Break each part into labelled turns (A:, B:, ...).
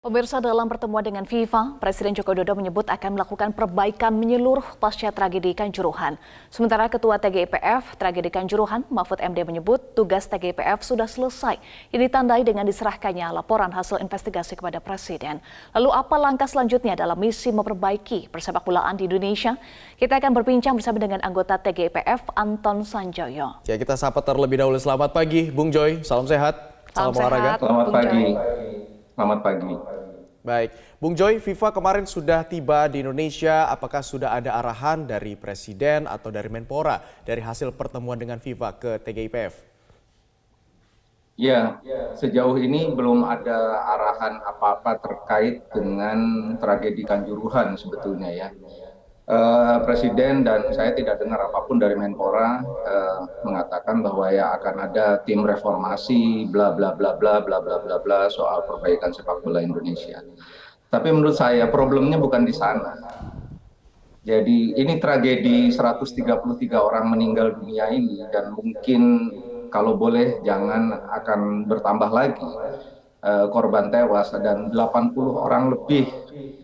A: Pemirsa, dalam pertemuan dengan FIFA, Presiden Joko Widodo menyebut akan melakukan perbaikan menyeluruh pasca tragedi Kanjuruhan. Sementara Ketua TGIPF tragedi Kanjuruhan, Mahfud MD menyebut tugas TGIPF sudah selesai, yang ditandai dengan diserahkannya laporan hasil investigasi kepada Presiden. Lalu apa langkah selanjutnya dalam misi memperbaiki persepakbolaan di Indonesia? Kita akan berbincang bersama dengan anggota TGIPF, Anton Sanjoyo.
B: Ya, kita sapa terlebih dahulu. Selamat pagi, Bung Joy. Salam sehat.
A: Salam olahraga.
C: Selamat pagi. Selamat pagi.
B: Baik, Bung Joy, FIFA kemarin sudah tiba di Indonesia. Apakah sudah ada arahan dari Presiden atau dari Menpora dari hasil pertemuan dengan FIFA ke TGIPF?
C: Ya, sejauh ini belum ada arahan apa-apa terkait dengan tragedi Kanjuruhan sebetulnya ya. Presiden dan saya tidak dengar apapun dari Menpora mengatakan bahwa ya akan ada tim reformasi bla bla bla bla bla bla bla bla soal perbaikan sepak bola Indonesia. Tapi menurut saya problemnya bukan di sana. Jadi ini tragedi 133 orang meninggal dunia ini dan mungkin kalau boleh jangan akan bertambah lagi korban tewas dan 80 orang lebih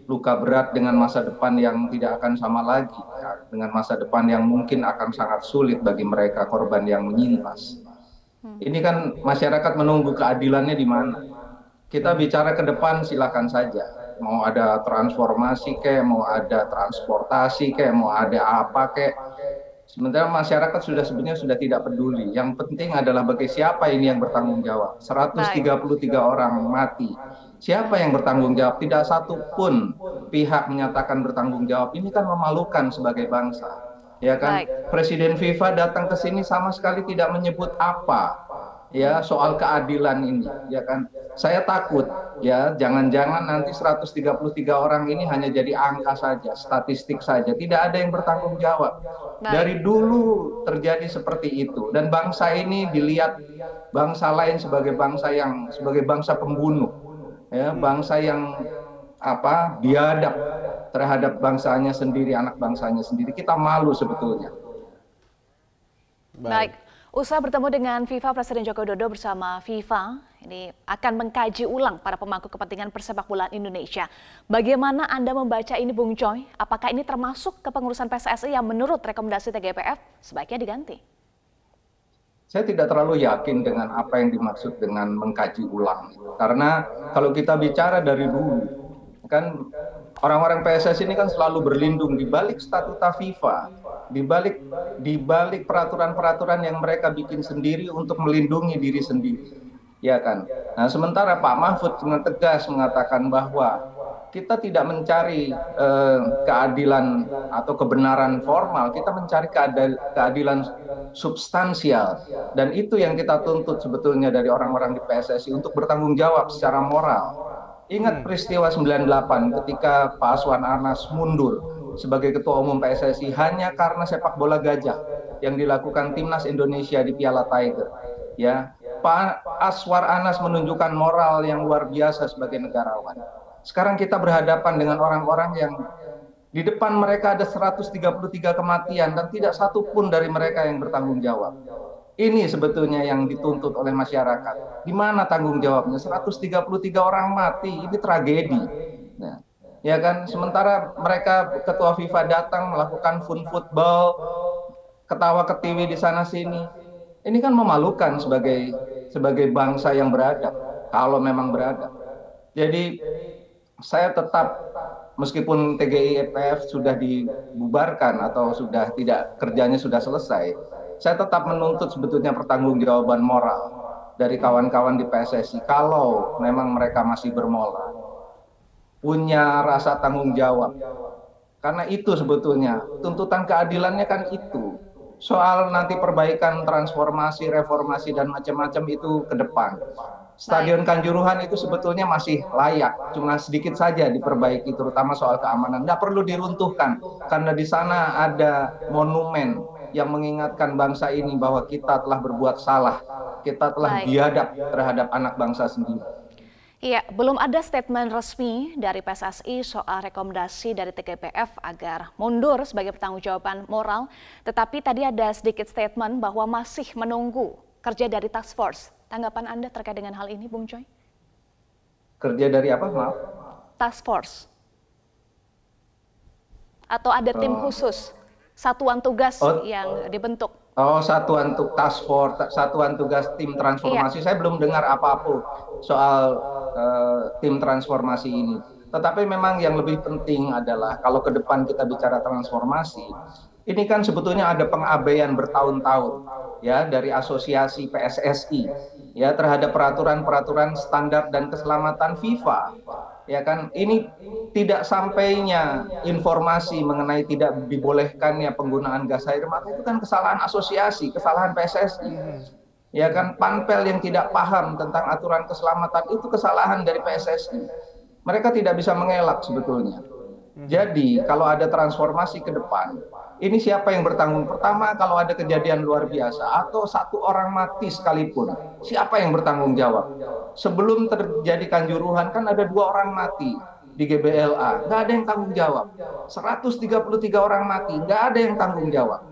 C: luka berat dengan masa depan yang tidak akan sama lagi, ya, dengan masa depan yang mungkin akan sangat sulit bagi mereka korban yang menyintas. Ini kan masyarakat menunggu keadilannya di mana. Kita bicara ke depan silakan saja. Mau ada transformasi kayak, mau ada transportasi kayak, mau ada apa kayak. Sementara masyarakat sebenarnya sudah tidak peduli. Yang penting adalah bagi siapa ini yang bertanggung jawab. 133 orang mati. Siapa yang bertanggung jawab? Tidak satu pun pihak menyatakan bertanggung jawab. Ini kan memalukan sebagai bangsa. Ya kan? Presiden FIFA datang ke sini sama sekali tidak menyebut apa ya soal keadilan ini, ya kan? Saya takut ya jangan-jangan nanti 133 orang ini hanya jadi angka saja, statistik saja, tidak ada yang bertanggung jawab. Dari dulu terjadi seperti itu dan bangsa ini dilihat bangsa lain sebagai bangsa pembunuh, ya, bangsa yang biadab terhadap bangsanya sendiri, anak bangsanya sendiri. Kita malu sebetulnya.
A: Baik. Usai bertemu dengan FIFA, Presiden Joko Widodo bersama FIFA ini akan mengkaji ulang para pemangku kepentingan persepakbolaan Indonesia. Bagaimana Anda membaca ini, Bung Joy? Apakah ini termasuk kepengurusan PSSI yang menurut rekomendasi TGIPF sebaiknya diganti?
C: Saya tidak terlalu yakin dengan apa yang dimaksud dengan mengkaji ulang. Karena kalau kita bicara dari dulu, kan orang-orang PSSI ini kan selalu berlindung di balik statuta FIFA, di balik peraturan-peraturan yang mereka bikin sendiri untuk melindungi diri sendiri, ya kan. Nah, sementara Pak Mahfud dengan tegas mengatakan bahwa kita tidak mencari keadilan atau kebenaran formal, kita mencari keadilan substansial, dan itu yang kita tuntut sebetulnya dari orang-orang di PSSI untuk bertanggung jawab secara moral. Ingat peristiwa 98 ketika Pak Aswan Anas mundur sebagai Ketua Umum PSSI hanya karena sepak bola gajah yang dilakukan Timnas Indonesia di Piala Tiger. Ya, Pak Aswar Anas menunjukkan moral yang luar biasa sebagai negarawan. Sekarang kita berhadapan dengan orang-orang yang di depan mereka ada 133 kematian dan tidak satu pun dari mereka yang bertanggung jawab. Ini sebetulnya yang dituntut oleh masyarakat. Di mana tanggung jawabnya? 133 orang mati, ini tragedi. Nah, ya kan, sementara mereka ketua FIFA datang melakukan fun football, ketawa ketiwi di sana sini. Ini kan memalukan sebagai bangsa yang beradab, kalau memang beradab. Jadi saya tetap, meskipun TGIPF sudah dibubarkan atau sudah tidak, kerjanya sudah selesai, saya tetap menuntut sebetulnya pertanggungjawaban moral dari kawan-kawan di PSSI. Kalau memang mereka masih bermoral, punya rasa tanggung jawab, karena itu sebetulnya tuntutan keadilannya kan itu. Soal nanti perbaikan, transformasi, reformasi dan macam-macam itu ke depan. Stadion Kanjuruhan itu sebetulnya masih layak, cuma sedikit saja diperbaiki, terutama soal keamanan. Nggak perlu diruntuhkan, karena di sana ada monumen yang mengingatkan bangsa ini bahwa kita telah berbuat salah, kita telah biadab terhadap anak bangsa sendiri.
A: Iya, belum ada statement resmi dari PSSI soal rekomendasi dari TGIPF agar mundur sebagai pertanggungjawaban moral, tetapi tadi ada sedikit statement bahwa masih menunggu kerja dari task force. Tanggapan Anda terkait dengan hal ini, Bung Joy?
C: Kerja dari apa, maaf?
A: Task force atau ada tim
C: Oh.
A: khusus, satuan tugas
C: Oh.
A: yang dibentuk?
C: Oh, satuan task force, satuan tugas tim transformasi. Saya belum dengar apa-apa soal tim transformasi ini. Tetapi memang yang lebih penting adalah kalau ke depan kita bicara transformasi, ini kan sebetulnya ada pengabaian bertahun-tahun ya dari asosiasi PSSI ya terhadap peraturan-peraturan standar dan keselamatan FIFA. Ya kan, ini tidak sampainya informasi mengenai tidak dibolehkannya penggunaan gas air mata itu kan kesalahan asosiasi, kesalahan PSSI. Ya kan, panpel yang tidak paham tentang aturan keselamatan itu kesalahan dari PSSI. Mereka tidak bisa mengelak sebetulnya. Jadi kalau ada transformasi ke depan, ini siapa yang bertanggung? Pertama, kalau ada kejadian luar biasa atau satu orang mati sekalipun, siapa yang bertanggung jawab? Sebelum terjadi Kanjuruhan kan ada 2 orang mati di GBLA, nggak ada yang tanggung jawab. 133 orang mati, nggak ada yang tanggung jawab.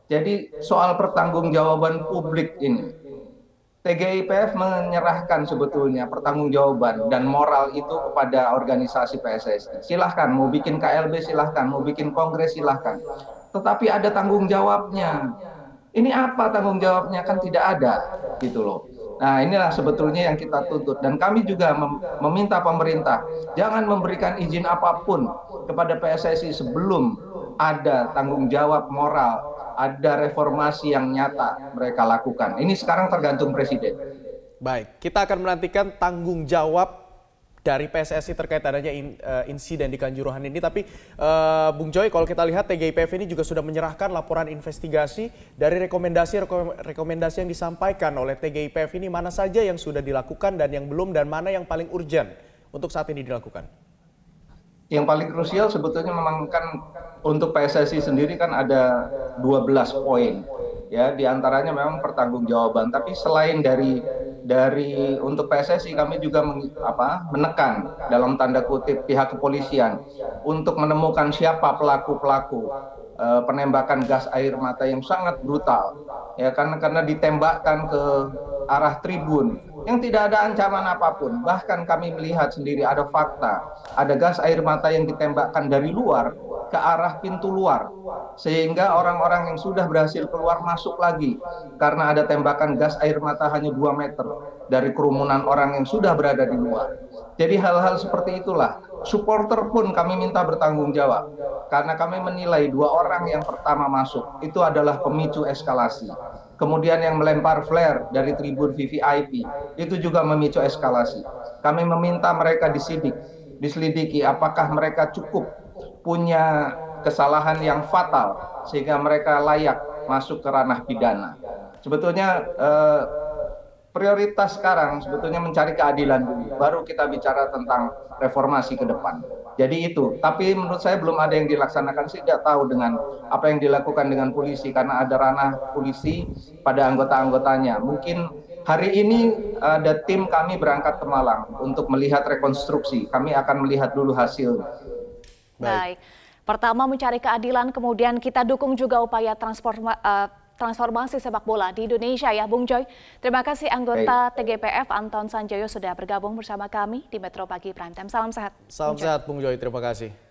C: Jadi soal pertanggungjawaban publik ini, TGIPF menyerahkan sebetulnya pertanggungjawaban dan moral itu kepada organisasi PSSI. Silahkan, mau bikin KLB silahkan, mau bikin kongres silahkan. Tetapi ada tanggung jawabnya. Ini apa tanggung jawabnya? Kan tidak ada, gitu loh. Nah, inilah sebetulnya yang kita tuntut. Dan kami juga meminta pemerintah, jangan memberikan izin apapun kepada PSSI sebelum ada tanggung jawab moral, ada reformasi yang nyata mereka lakukan. Ini sekarang tergantung Presiden.
B: Baik, kita akan menantikan tanggung jawab dari PSSI terkait adanya insiden di Kanjuruhan ini. Tapi Bung Joy, kalau kita lihat TGIPF ini juga sudah menyerahkan laporan investigasi dari rekomendasi yang disampaikan oleh TGIPF ini, mana saja yang sudah dilakukan dan yang belum, dan mana yang paling urgent untuk saat ini dilakukan.
C: Yang paling krusial sebetulnya memang kan untuk PSSI sendiri kan ada 12 poin. Ya, diantaranya memang pertanggungjawaban. Tapi selain dari untuk PSSI kami juga menekan dalam tanda kutip pihak kepolisian untuk menemukan siapa pelaku-pelaku penembakan gas air mata yang sangat brutal. Ya, karena ditembakkan ke arah tribun yang tidak ada ancaman apapun. Bahkan kami melihat sendiri ada fakta, ada gas air mata yang ditembakkan dari luar ke arah pintu luar, sehingga orang-orang yang sudah berhasil keluar masuk lagi karena ada tembakan gas air mata hanya 2 meter dari kerumunan orang yang sudah berada di luar. Jadi hal-hal seperti itulah. Supporter pun kami minta bertanggung jawab, karena kami menilai 2 orang yang pertama masuk itu adalah pemicu eskalasi. Kemudian yang melempar flare dari tribun VVIP itu juga memicu eskalasi. Kami meminta mereka diselidiki apakah mereka cukup punya kesalahan yang fatal sehingga mereka layak masuk ke ranah pidana. Sebetulnya prioritas sekarang sebetulnya mencari keadilan dulu, baru kita bicara tentang reformasi ke depan. Jadi itu, tapi menurut saya belum ada yang dilaksanakan. Saya tidak tahu dengan apa yang dilakukan dengan polisi, karena ada ranah polisi pada anggota-anggotanya. Mungkin hari ini ada tim kami berangkat ke Malang untuk melihat rekonstruksi. Kami akan melihat dulu hasil.
A: Baik. Pertama mencari keadilan, kemudian kita dukung juga upaya transformasi sepak bola di Indonesia ya, Bung Joy. Terima kasih anggota TGIPF Anton Sanjoyo sudah bergabung bersama kami di Metro Pagi Prime Time. Salam sehat.
B: Salam sehat Bung Joy, terima kasih.